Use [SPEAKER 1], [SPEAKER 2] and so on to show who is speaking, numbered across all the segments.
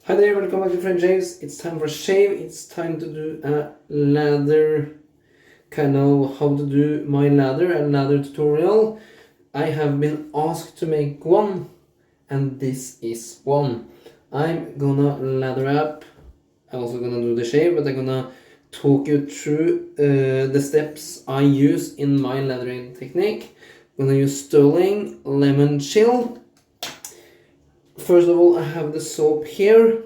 [SPEAKER 1] Hi there, welcome back to Friend James. It's time for a shave. It's time to do a lather, kind of how to do my lather, a lather tutorial. I have been asked to make one, and this is one. I'm gonna lather up. I'm also gonna do the shave, but I'm gonna talk you through the steps I use in my lathering technique. I'm gonna use Stirling Lemon Chill. First of all, I have the soap here.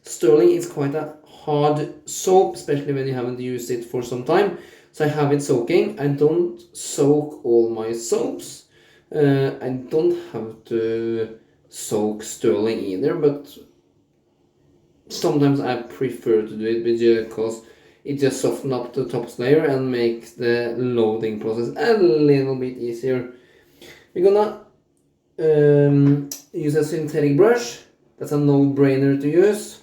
[SPEAKER 1] Stirling is quite a hard soap, especially when you haven't used it for some time. So I have it soaking. I don't soak all my soaps. I don't have to soak Stirling either, but sometimes I prefer to do it because it just softens up the top layer and makes the loading process a little bit easier. We're gonna use a synthetic brush. That's a no-brainer to use.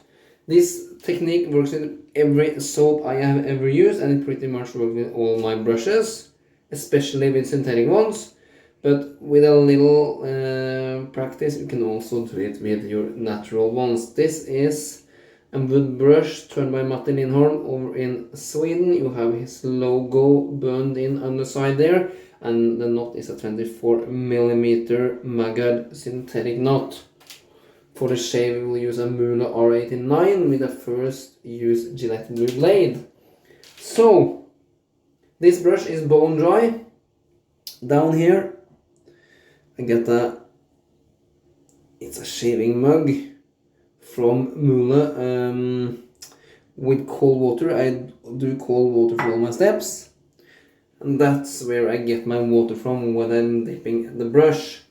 [SPEAKER 1] This technique works with every soap I have ever used, and it pretty much works with all my brushes, especially with synthetic ones. But with a little practice, you can also do it with your natural ones. This is a wood brush turned by Matti Lindholm over in Sweden. You have his logo burned in on the side there, and the knot is a 24mm maggard synthetic knot. For the shave, we will use a Mühle R89 with a first use Gillette blue blade. So, this brush is bone dry. Down here, I get it's a shaving mug from Mühle with cold water. I do cold water for all my steps. And that's where I get my water from when I'm dipping the brush.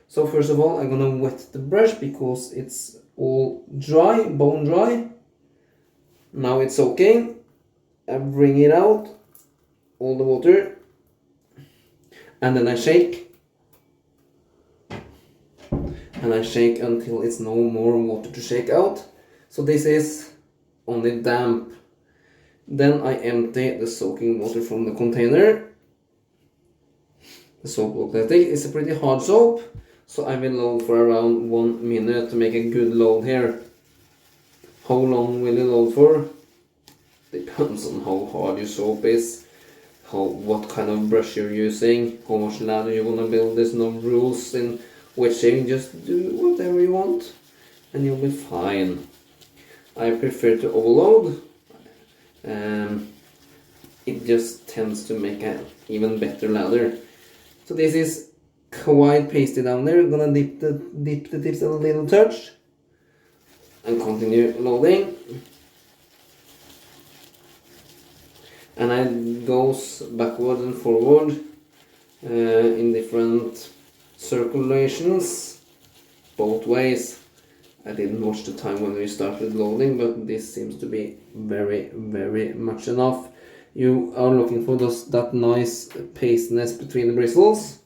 [SPEAKER 1] So first of all, I'm gonna wet the brush because it's all dry, bone dry. Now it's soaking. I bring it out, all the water, and then I shake. And I shake until it's no more water to shake out. So this is only damp. Then I empty the soaking water from the container. The soap looks like this. It's a pretty hard soap. So I will load for around 1 minute to make a good load here. How long will you load for? Depends on how hard your soap is, what kind of brush you're using, how much lather you want to build. There's no rules in wet shaving, just do whatever you want and you'll be fine. I prefer to overload. It just tends to make an even better lather. So this is quite pasty down there. I'm gonna dip the tips a little touch and continue loading. And I goes backward and forward in different circulations, both ways. I didn't watch the time when we started loading, but this seems to be very, very much enough. You are looking for that nice pastiness between the bristles.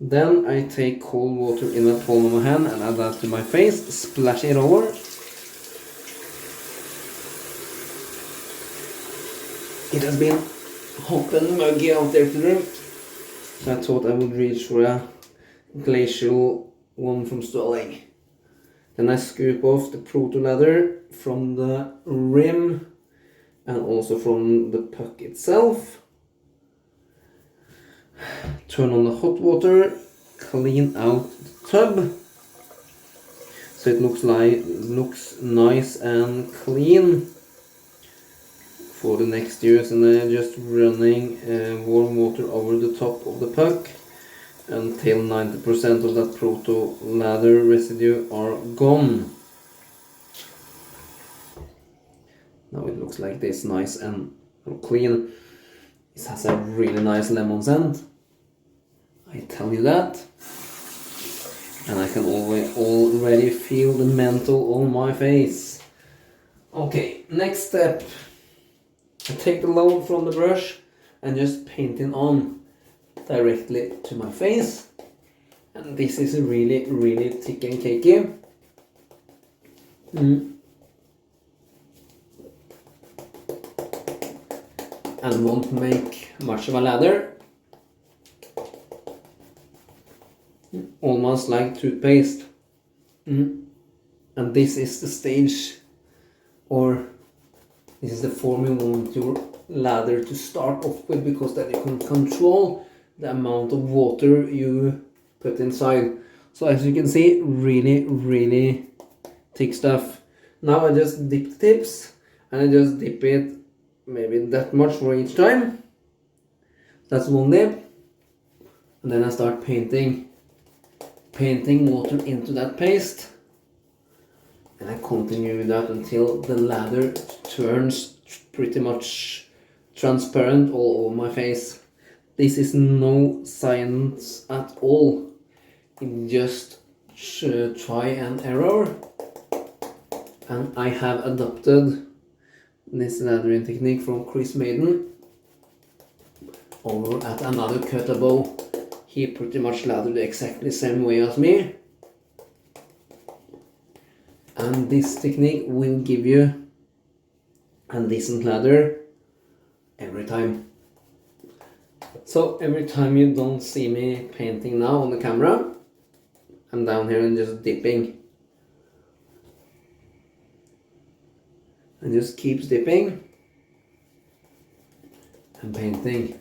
[SPEAKER 1] Then I take cold water in the palm of my hand and add that to my face, splash it over. It has been hot and muggy out there today, so I thought I would reach for a glacial one from Stirling. Then I scoop off the proto lather from the rim and also from the puck itself. Turn on the hot water, clean out the tub so it looks nice and clean for the next use. And then just running warm water over the top of the puck until 90% of that proto lather residue are gone. Now it looks like this, nice and clean. It has a really nice lemon scent, I tell you that. And I can already feel the menthol on my face. Okay, next step. I take the load from the brush and just paint it on directly to my face. And this is really, really thick and cakey. And won't make much of a lather. Almost like toothpaste. And this is the stage, or this is the form you want your lather to start off with, because then you can control the amount of water you put inside. So as you can see, really thick stuff. Now I just dip the tips, and I just dip it maybe that much for each time. That's one dip. And then I start painting water into that paste. And I continue with that until the lather turns pretty much transparent all over my face. This is no science at all. It's just try and error. And I have adopted this lathering technique from Chris Maiden over at another cut above. He pretty much lathered exactly the same way as me. And this technique will give you a decent lather every time. So every time you don't see me painting now on the camera, I'm down here and just dipping. And just keeps dipping and painting.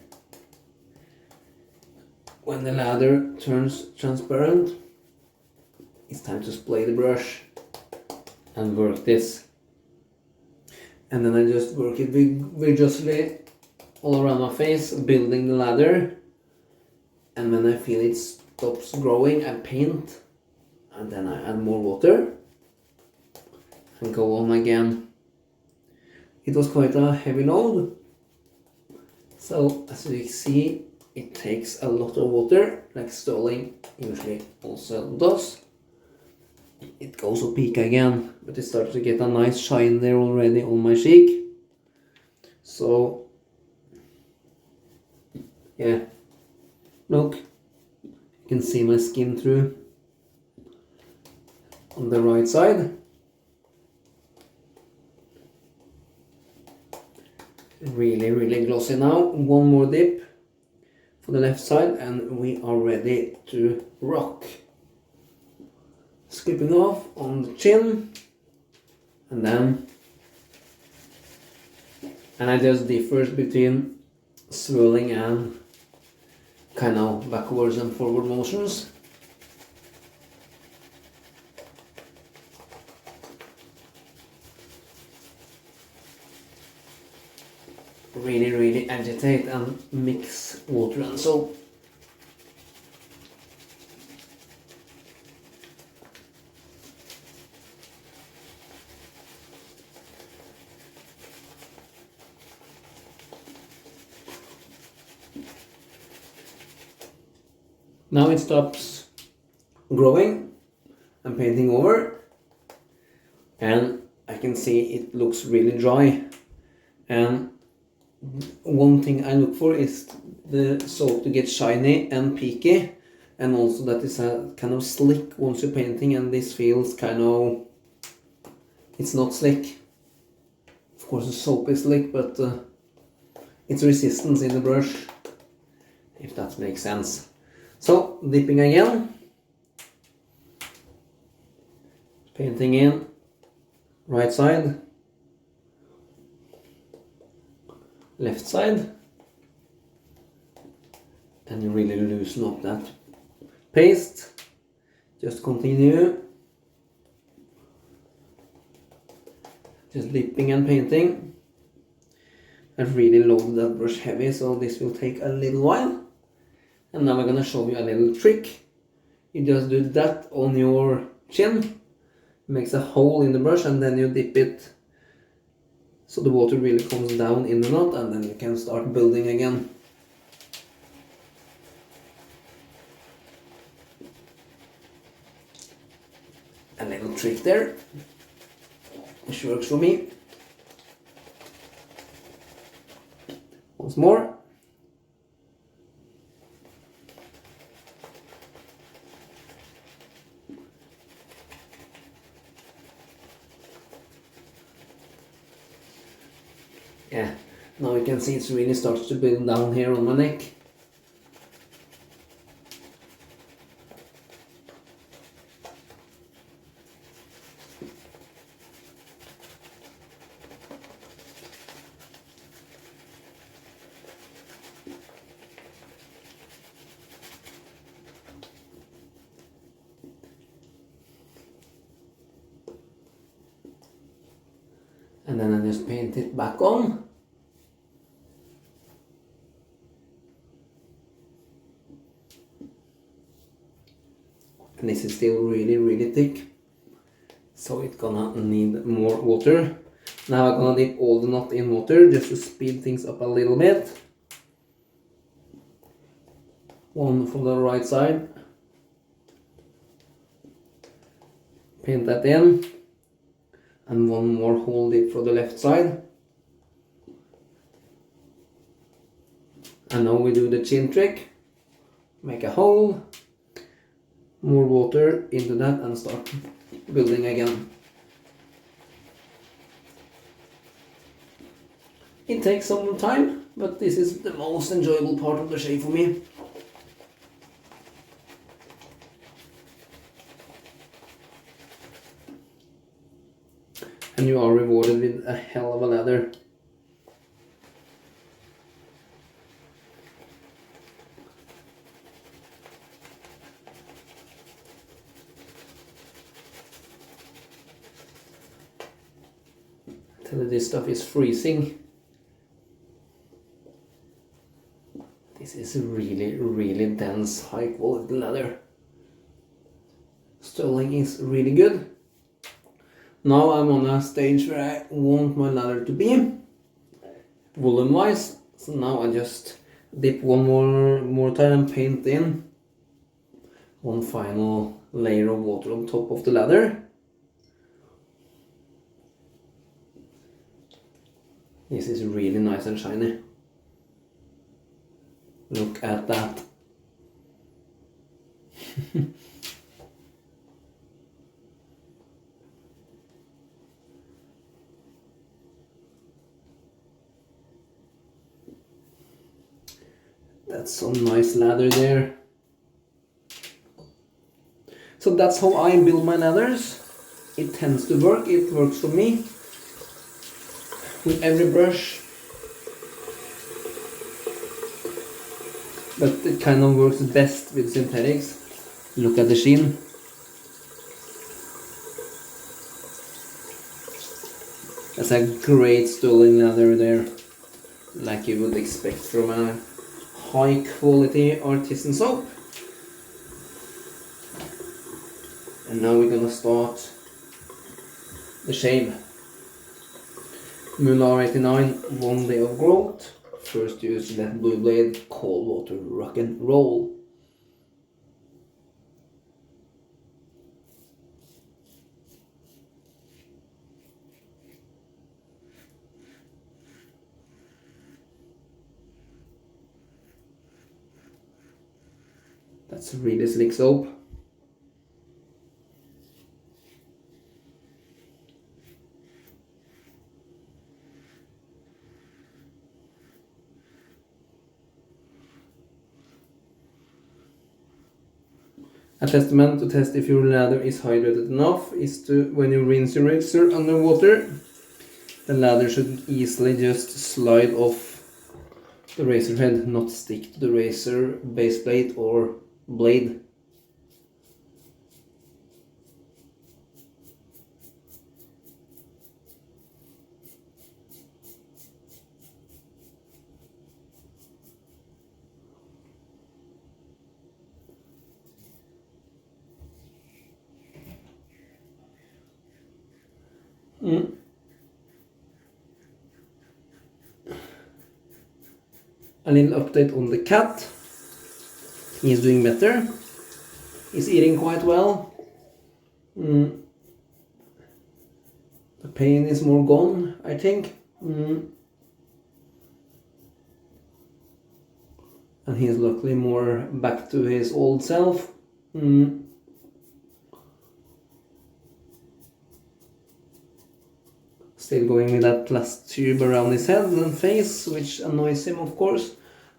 [SPEAKER 1] When the lather turns transparent, it's time to splay the brush and work this. And then I just work it vigorously all around my face, building the lather. And when I feel it stops growing, I paint, and then I add more water and go on again. It was quite a heavy load, so as you see, it takes a lot of water, like Stirling usually also does. It goes up peak again, but it starts to get a nice shine there already on my cheek. So yeah, look, you can see my skin through on the right side. Really glossy now. One more dip for the left side and we are ready to rock. Scooping off on the chin, and I just differs between swirling and kind of backwards and forward motions. Really agitate and mix water and soap. Now it stops growing. I'm painting over and I can see it looks really dry, and one thing I look for is the soap to get shiny and peaky, and also that it's a kind of slick once you're painting, and this feels kind of, it's not slick. Of course the soap is slick, but it's resistance in the brush, if that makes sense. So dipping again, painting in right side, left side, and you really loosen up that paste. Just continue, just dipping and painting. I've really loaded that brush heavy, so this will take a little while. And now I'm gonna show you a little trick. You just do that on your chin, makes a hole in the brush, and then you dip it so the water really comes down in the knot, and then you can start building again. A little trick there, which works for me. Once more. Yeah, now you can see it really starts to build down here on my neck. And then I just paint it back on. And this is still really thick, so it's gonna need more water. Now I'm gonna dip all the knot in water just to speed things up a little bit. One from the right side. Paint that in. And one more hole dip for the left side. And now we do the chin trick. Make a hole. More water into that and start building again. It takes some time, but this is the most enjoyable part of the shave for me. And you are rewarded with a hell of a lather. I tell you, this stuff is freezing. This is really dense, high quality leather. Stirling is really good. Now I'm on a stage where I want my leather to be, volume wise. So now I just dip one more time and paint in one final layer of water on top of the leather. This is really nice and shiny. Look at that. That's some nice leather there. So that's how I build my leathers. It tends to work, it works for me. With every brush. But it kind of works best with synthetics. Look at the sheen. That's a great Stirling leather there. Like you would expect from a high quality artisan soap. And now we're gonna start the shave. Mühle 89, 1 day of growth. First use Gillette blue blade, cold water, rock and roll. That's really slick soap. A testament to test if your lather is hydrated enough is to, when you rinse your razor under water, the lather should easily just slide off the razor head, not stick to the razor base plate or blade. A little update on the cat. He's doing better. He's eating quite well. The pain is more gone, I think. And he's luckily more back to his old self. Still going with that plastic tube around his head and face, which annoys him of course,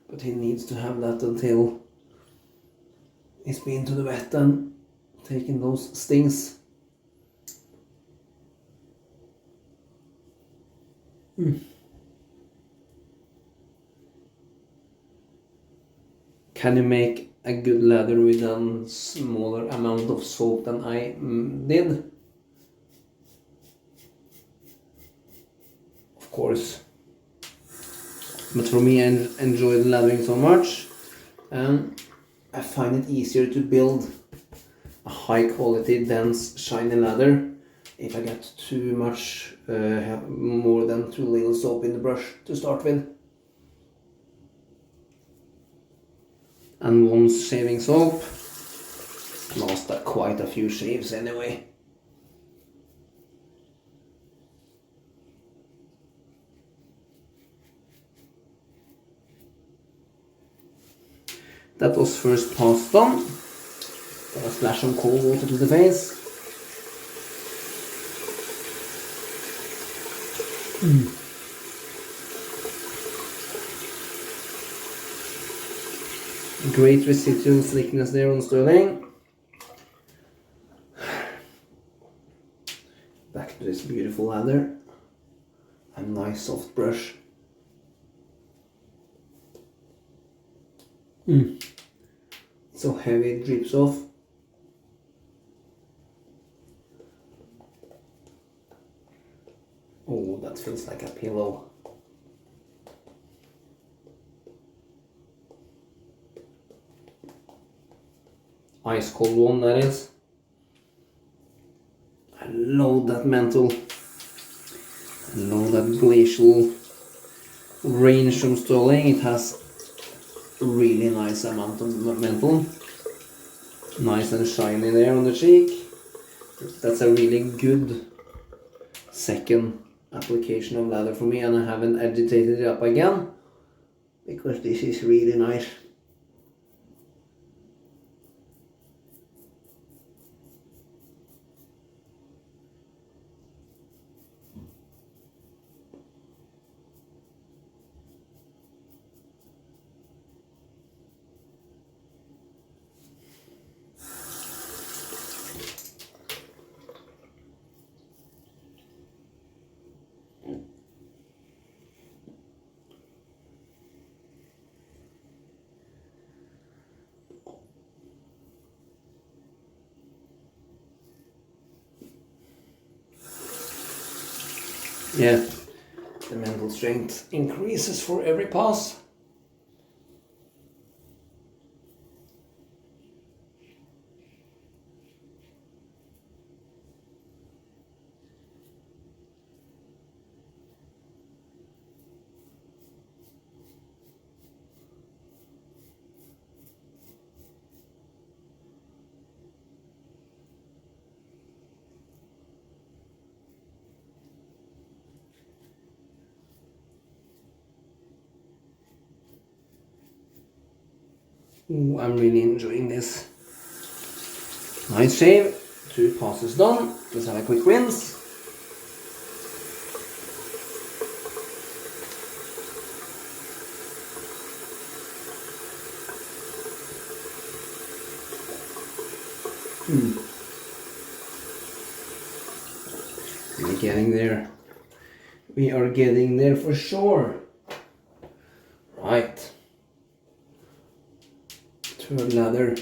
[SPEAKER 1] but he needs to have that until he's been to the vet and taken those stings. Can you make a good lather with a smaller amount of soap than I did? of course. But for me, I enjoy the lathering so much, and I find it easier to build a high quality, dense, shiny lather if I get too much, more than too little soap in the brush to start with. And once shaving soap lasts quite a few shaves anyway. That was first pass done. Gonna splash some cold water to the face. Great residual slickness there on Stirling. Back to this beautiful lather. A nice soft brush. So heavy it drips off. Oh, that feels like a pillow. Ice cold one, that is. I love that mantle. I love that glacial range from Stirling. It has a really nice amount of mantle. Nice and shiny there on the cheek. That's a really good second application of lather for me, and I haven't agitated it up again because this is really nice. Yeah, the mental strength increases for every pass. Ooh, I'm really enjoying this. Nice shave, 2 passes done. Let's have a quick rinse. We're getting there. We are getting there for sure. Right. Third lather.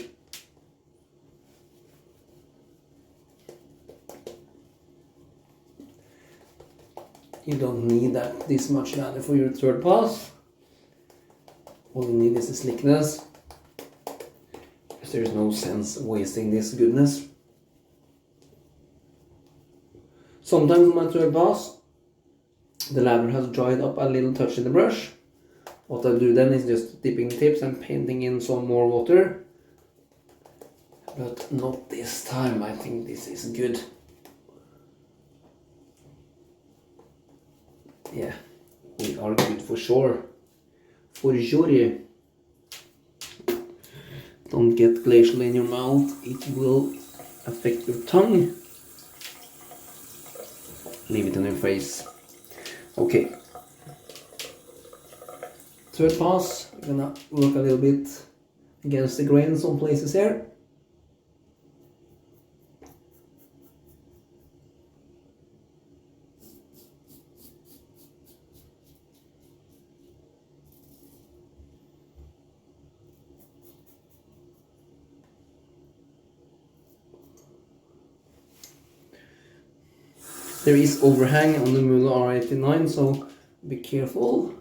[SPEAKER 1] You don't need this much lather for your third pass. All you need is the slickness, because there's no sense wasting this goodness. Sometimes on my third pass, the lather has dried up a little touch in the brush. What I do then is just dipping tips and painting in some more water. But not this time, I think this is good. Yeah, we are good for sure. For sure. Don't get glacial in your mouth, it will affect your tongue. Leave it on your face. Okay. Third pass, I'm gonna work a little bit against the grain in some places here. There is overhang on the Mühle R89, so Be careful.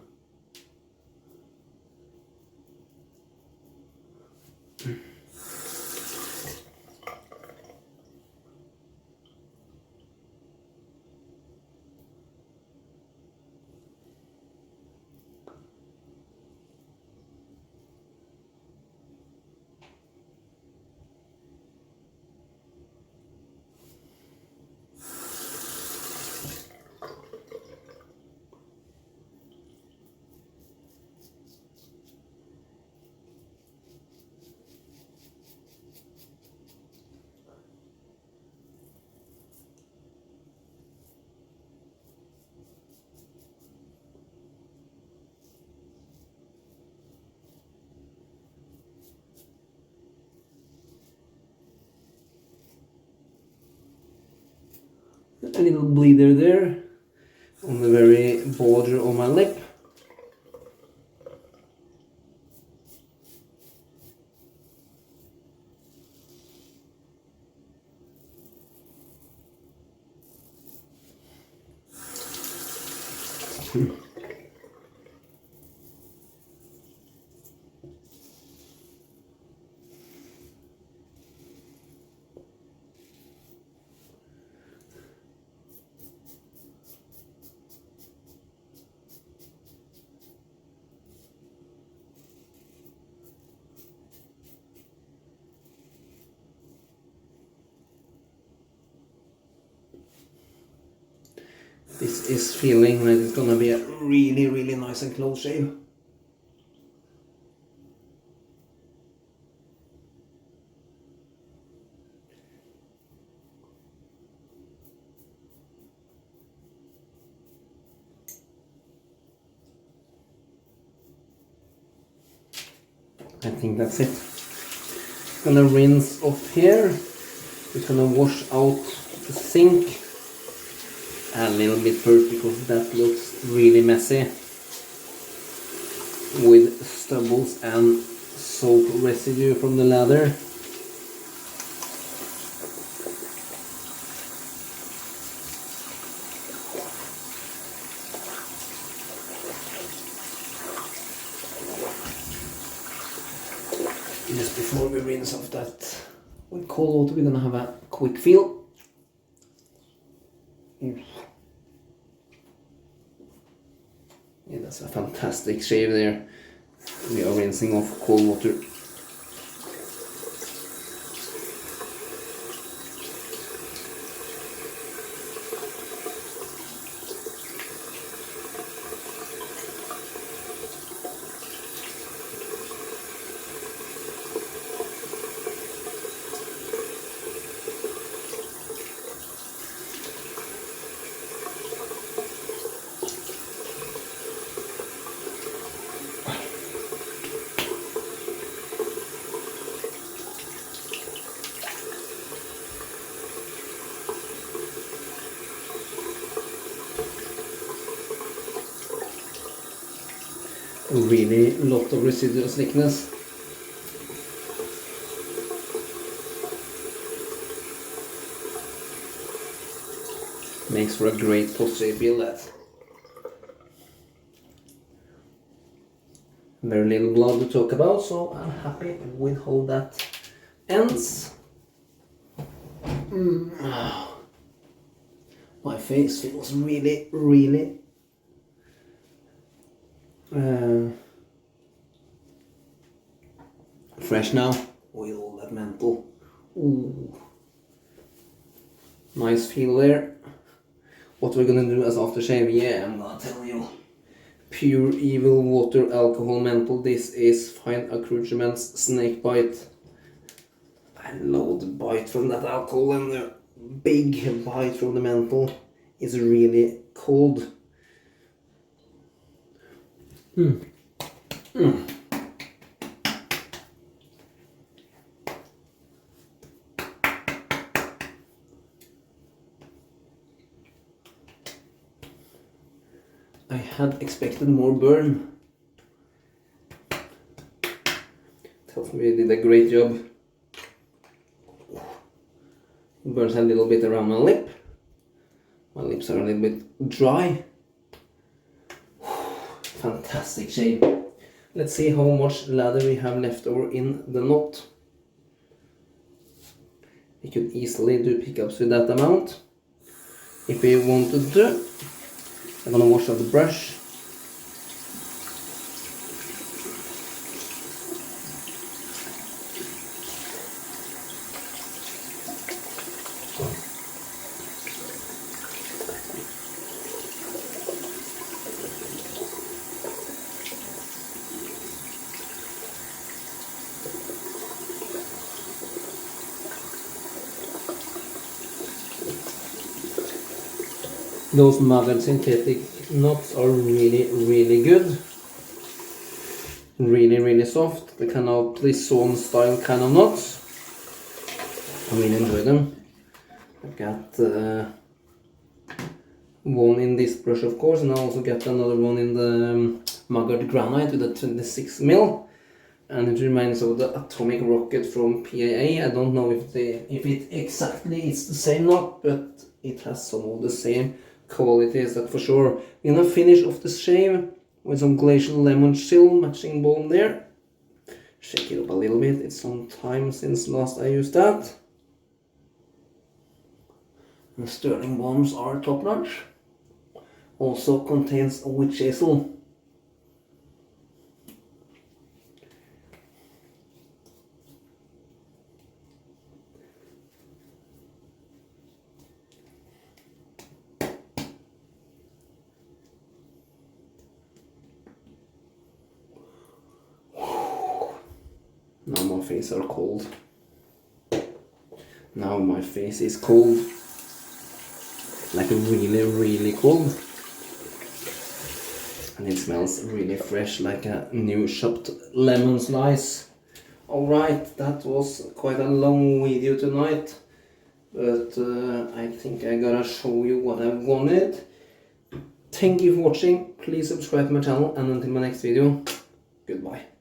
[SPEAKER 1] A little bleeder there on the very border of my lip. This is feeling like it's gonna be a really nice and close shave. I think that's it. Gonna rinse off here. Just gonna wash out the sink a little bit first because that looks really messy with stubbles and soap residue from the lather. Just before we rinse off that with cold water, we're gonna have a quick feel. Yeah, that's a fantastic shave there. We are rinsing off cold water. Really lot of residual thickness. Makes for a great post-shave Gillette. Very little blood to talk about, so I'm happy with how that ends. My face feels really fresh now with all that menthol. Ooh. Nice feel there. What we're gonna do as aftershave, yeah, I'm gonna tell you. Pure evil water alcohol menthol. This is fine accoutrements snake bite. I love the bite from that alcohol, and the big bite from the menthol is really cold. I had expected more burn. Tells me we did a great job. Burns a little bit around my lip. My lips are a little bit dry. Fantastic shave. Let's see how much lather we have left over in the knot. We could easily do pickups with that amount. If we wanted to, I'm gonna wash out the brush. Those maggard synthetic knots are really good. Really soft. The kind of Plisson style kind of knots. I really enjoy them. I got one in this brush, of course, and I also got another one in the maggard granite with a 26mm. And it reminds of the atomic rocket from PAA. I don't know if it exactly is the same knot, but it has some of the same qualities, that for sure. We're gonna finish off the shave with some Glacial Lemon Chill matching balm there. Shake it up a little bit. It's some time since last I used that. The Stirling balms are top notch. Also contains witch hazel. Now my face are cold. Now my face is cold. Like really cold. And it smells really fresh, like a new chopped lemon slice. Alright, that was quite a long video tonight. But I think I gotta show you what I wanted. Thank you for watching. Please subscribe to my channel, and until my next video, goodbye.